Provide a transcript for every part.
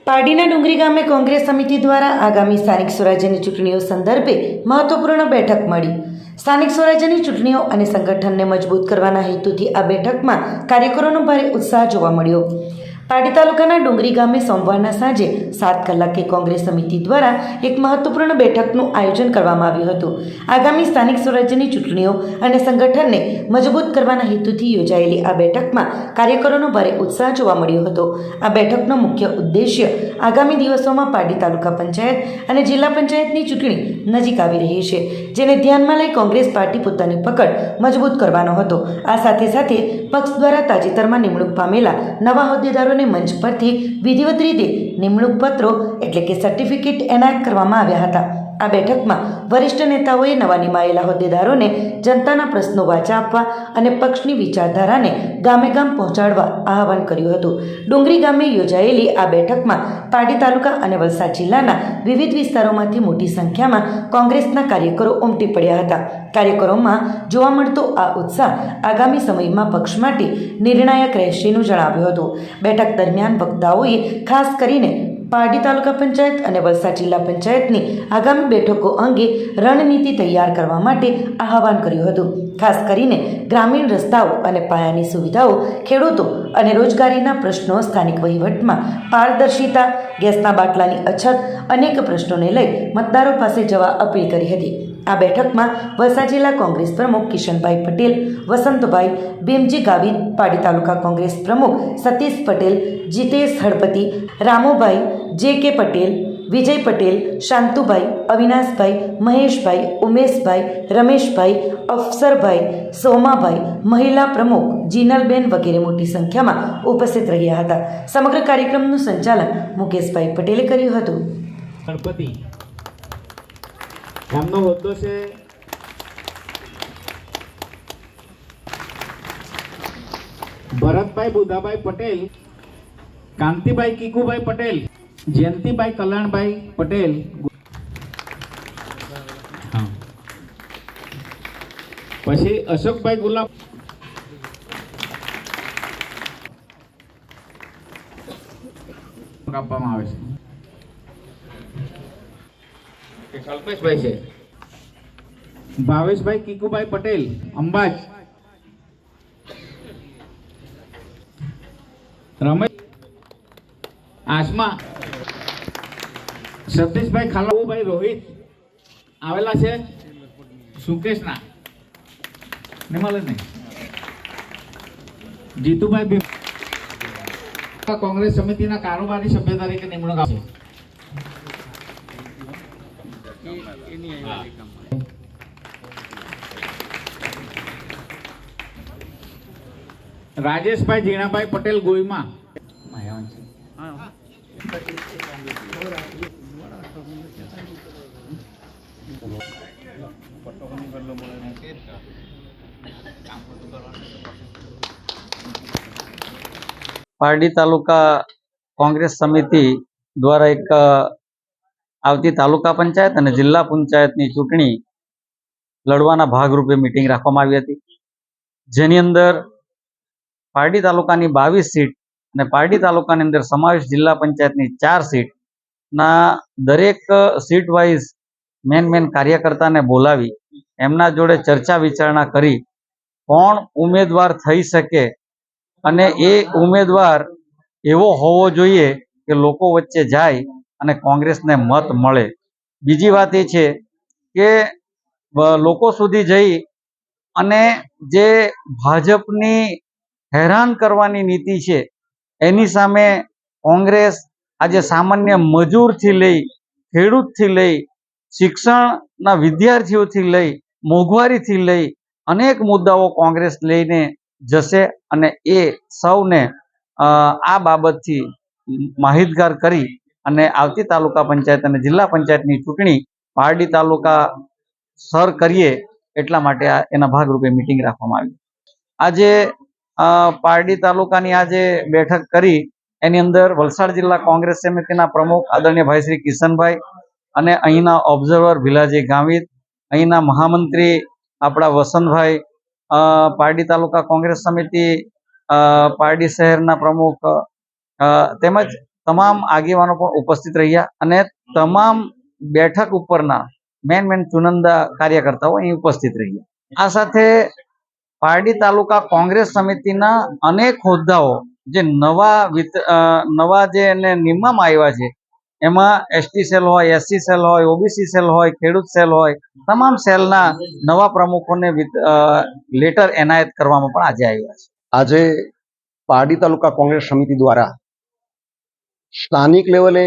પારડીના ડુંગરી ગામે કોંગ્રેસ સમિતિ દ્વારા આગામી સ્થાનિક સ્વરાજ્યની ચૂંટણીઓ સંદર્ભે મહત્વપૂર્ણ બેઠક મળી. સ્થાનિક સ્વરાજ્યની ચૂંટણીઓ અને સંગઠનને મજબૂત કરવાના હેતુથી આ બેઠકમાં કાર્યકરોનો ભારે ઉત્સાહ જોવા મળ્યો. પારડી તાલુકાના ડુંગરી ગામે સોમવારના સાંજે 7 કલાકે કોંગ્રેસ સમિતિ દ્વારા એક મહત્વપૂર્ણ બેઠકનું આયોજન કરવામાં આવ્યું હતું. આગામી સ્થાનિક સ્વરાજ્યની ચૂંટણીઓ અને સંગઠનને મજબૂત કરવાના હેતુથી યોજાયેલી આ બેઠકમાં કાર્યકરોનો ભારે ઉત્સાહ જોવા મળ્યો હતો. આ બેઠકનો મુખ્ય ઉદ્દેશ્ય આગામી દિવસોમાં પારડી તાલુકા પંચાયત અને જિલ્લા પંચાયતની ચૂંટણી નજીક આવી રહી છે, જેને ધ્યાનમાં લઈ કોંગ્રેસ પાર્ટી પોતાની પકડ મજબૂત કરવાનો હતો. આ સાથે સાથે પક્ષ દ્વારા તાજેતરમાં નિમણૂક પામેલા નવા હોદ્દેદારો મંચ પરથી વિધિવત રીતે નિમણૂક પત્રો એટલે કે સર્ટિફિકેટ એનાયત કરવામાં આવ્યા હતા. આ બેઠકમાં વરિષ્ઠ નેતાઓએ નવા નિમાયેલા હોદ્દેદારોને જનતાના પ્રશ્નો વાચા આપવા અને પક્ષની વિચારધારાને ગામે ગામ પહોંચાડવા આહવાન કર્યું હતું. ડુંગરી ગામે યોજાયેલી આ બેઠકમાં પારડી તાલુકા અને વલસાડ જિલ્લાના વિવિધ વિસ્તારોમાંથી મોટી સંખ્યામાં કોંગ્રેસના કાર્યકરો ઉમટી પડ્યા હતા. કાર્યકરોમાં જોવા મળતો આ ઉત્સાહ આગામી સમયમાં પક્ષ માટે નિર્ણાયક રહેશેનું જણાવ્યું હતું. બેઠક દરમિયાન વક્તાઓએ ખાસ કરીને પારડી તાલુકા પંચાયત અને વલસાડ જિલ્લા પંચાયતની આગામી બેઠકો અંગે રણનીતિ તૈયાર કરવા માટે આહવાન કર્યું હતું. ખાસ કરીને ગ્રામીણ રસ્તાઓ અને પાયાની સુવિધાઓ, ખેડૂતો અને રોજગારીના પ્રશ્નો, સ્થાનિક વહીવટમાં પારદર્શિતા, ગેસના બાટલાની અછત, અનેક પ્રશ્નોને લઈ મતદારો પાસે જવા અપીલ કરી હતી. આ બેઠકમાં વલસાડ જિલ્લા કોંગ્રેસ પ્રમુખ કિશનભાઈ પટેલ, વસંતભાઈ, ભીમજી ગાવિત, પારડી તાલુકા કોંગ્રેસ પ્રમુખ સતીશ પટેલ, જીતેશ હળપતિ, રામુભાઈ, જે.કે. પટેલ, વિજય પટેલ, શાંતુભાઈ, અવિનાશભાઈ, મહેશભાઈ, ઉમેશભાઈ, રમેશભાઈ, અફસરભાઈ, સોમાભાઈ, મહિલા પ્રમુખ જીનલબેન વગેરે મોટી સંખ્યામાં ઉપસ્થિત રહ્યા હતા. સમગ્ર કાર્યક્રમનું સંચાલન મુકેશભાઈ પટેલે કર્યું હતું. ગણપતિ ગામનો હોદ્દો છે ભરતભાઈ બુધાભાઈ પટેલ, કાંતિભાઈ કીકુભાઈ પટેલ, જયંતિભાઈ કલ્યાણભાઈ પટેલ, પછી અશોકભાઈ ગુલાબ આપવામાં આવે છે. કલ્પેશભાઈ છે, ભાવેશભાઈ કીકુભાઈ પટેલ અંબાજ, રમેશ આસમા, સતીશભાઈ ખાલાભાઈ રોહિત આવેલા છે સુકેશના નિમલ નહીં, જીતુભાઈ ભીમ કોંગ્રેસ સમિતિના કારોબારી સભ્ય તરીકે નિમણૂક આપશે. રાજેશભાઈ જીણાભાઈ પટેલ ગોઈમા, પારડી તાલુકા કોંગ્રેસ સમિતિ દ્વારા એક આવતી તાલુકા પંચાયત અને જિલ્લા પંચાયતની ચૂંટણી લડવાના ભાગરૂપે મિટિંગ રાખવામાં આવી હતી, જેની અંદર પારડી તાલુકાની 22 સીટ અને પારડી તાલુકાની અંદર સમાવેશ જિલ્લા પંચાયતની 4 સીટના દરેક સીટ વાઇઝ મેન કાર્યકર્તાને બોલાવી એમના જોડે ચર્ચા વિચારણા કરી કોણ ઉમેદવાર થઈ શકે અને એ ઉમેદવાર એવો હોવો જોઈએ કે લોકો વચ્ચે જાય અને કોંગ્રેસને મત મળે. બીજી વાત એ છે કે લોકો સુધી જઈ અને જે ભાજપની હેરાન કરવાની નીતિ છે એની સામે કોંગ્રેસ આજે સામાન્ય મજૂરથી લઈ, ખેડૂતથી લઈ, શિક્ષણના વિદ્યાર્થીઓથી લઈ, મોંઘવારીથી લઈ અનેક મુદ્દાઓ કોંગ્રેસ લઈને જશે અને એ સૌને આ બાબતથી માહિતગાર કરી અને આવતી તાલુકા પંચાયત અને જિલ્લા પંચાયતની ચૂંટણી પારડી તાલુકા સર કરીએ એટલા માટે એના ભાગરૂપે મિટિંગ રાખવામાં આવી. આજે પારડી તાલુકાની આજે બેઠક કરી એની અંદર વલસાડ જિલ્લા કોંગ્રેસ સમિતિના પ્રમુખ આદરણીય ભાઈ શ્રી કિશનભાઈ અને અહીંના ઓબ્ઝર્વર ભીલાજી ગાવિત, અહીંના મહામંત્રી આપણા વસંતભાઈ, પારડી તાલુકા કોંગ્રેસ સમિતિ પારડી શહેરના પ્રમુખ તેમજ તમામ આગેવાનો પણ ઉપસ્થિત રહ્યા અને તમામ બેઠક ઉપરના મેન ચુનંદા કાર્યકર્તાઓ અહીં ઉપસ્થિત રહ્યા. આ સાથે પારડી તાલુકા કોંગ્રેસ સમિતિના અનેક હોદ્દાઓ જે નવા જે એને નિમવામાં આવ્યા છે, એમાં એસટી સેલ હોય, એસસી સેલ હોય, ઓબીસી સેલ હોય, ખેડૂત સેલ હોય, તમામ સેલના નવા પ્રમુખોને લેટર એનાયત કરવામાં પણ આજે આવ્યા છે. આજે પારડી તાલુકા કોંગ્રેસ સમિતિ દ્વારા સ્થાનિક લેવલે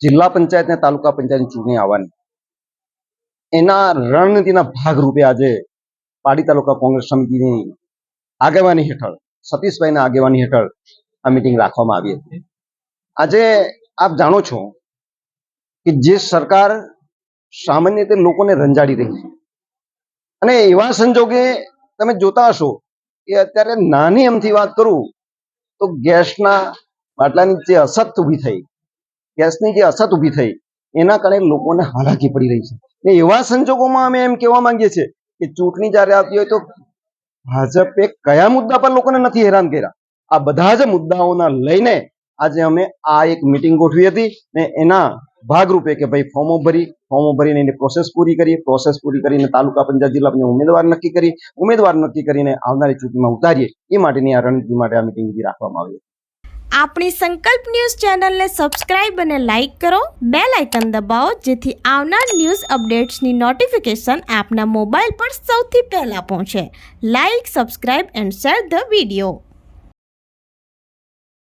જિલ્લા પંચાયત અને તાલુકા પંચાયતની ચૂંટણી આવવાની એના રણનીતિના ભાગરૂપે આજે પારડી તાલુકા કોંગ્રેસ સમિતિની આગેવાની હેઠળ સતીશભાઈના આગેવાની હેઠળ આ મિટિંગ રાખવામાં આવી હતી. આજે આપ જાણો છો કે જે સરકાર સામાન્ય રીતે લોકોને રંજાડી રહી છે અને એવા સંજોગે તમે જોતા હશો કે અત્યારે નાની એમથી વાત કરું તો ગેસના બાટલાની જે અછત ઊભી થઈ, ગેસની જે અછત ઊભી થઈ એના કારણે લોકોને હાલાકી પડી રહી છે. ને એવા સંજોગોમાં અમે એમ કહેવા માંગીએ છીએ કે ચૂંટણી જ્યારે આવતી હોય તો ભાજપે કયા મુદ્દા પર લોકોને નથી હેરાન કર્યા, આ બધા જ મુદ્દાઓના લઈને આજે અમે આ એક મિટિંગ ગોઠવી હતી ને એના ભાગરૂપે કે ભાઈ ફોર્મો ભરીને એની પ્રોસેસ પૂરી કરીને તાલુકા પંચાયત જિલ્લા પંચાયત ઉમેદવાર નક્કી કરીને આવનારી ચૂંટણીમાં ઉતારીએ એ માટેની આ રણનીતિ માટે આ મિટિંગ રાખવામાં આવી. આપણી સંકલ્પ ન્યૂઝ ચેનલને સબસ્ક્રાઇબ અને લાઇક કરો, બેલ આઇકન દબાવો જેથી આવનાર ન્યૂઝ અપડેટ્સની નોટિફિકેશન આપના મોબાઈલ પર સૌથી પહેલા પહોંચે. Like, subscribe and share the video.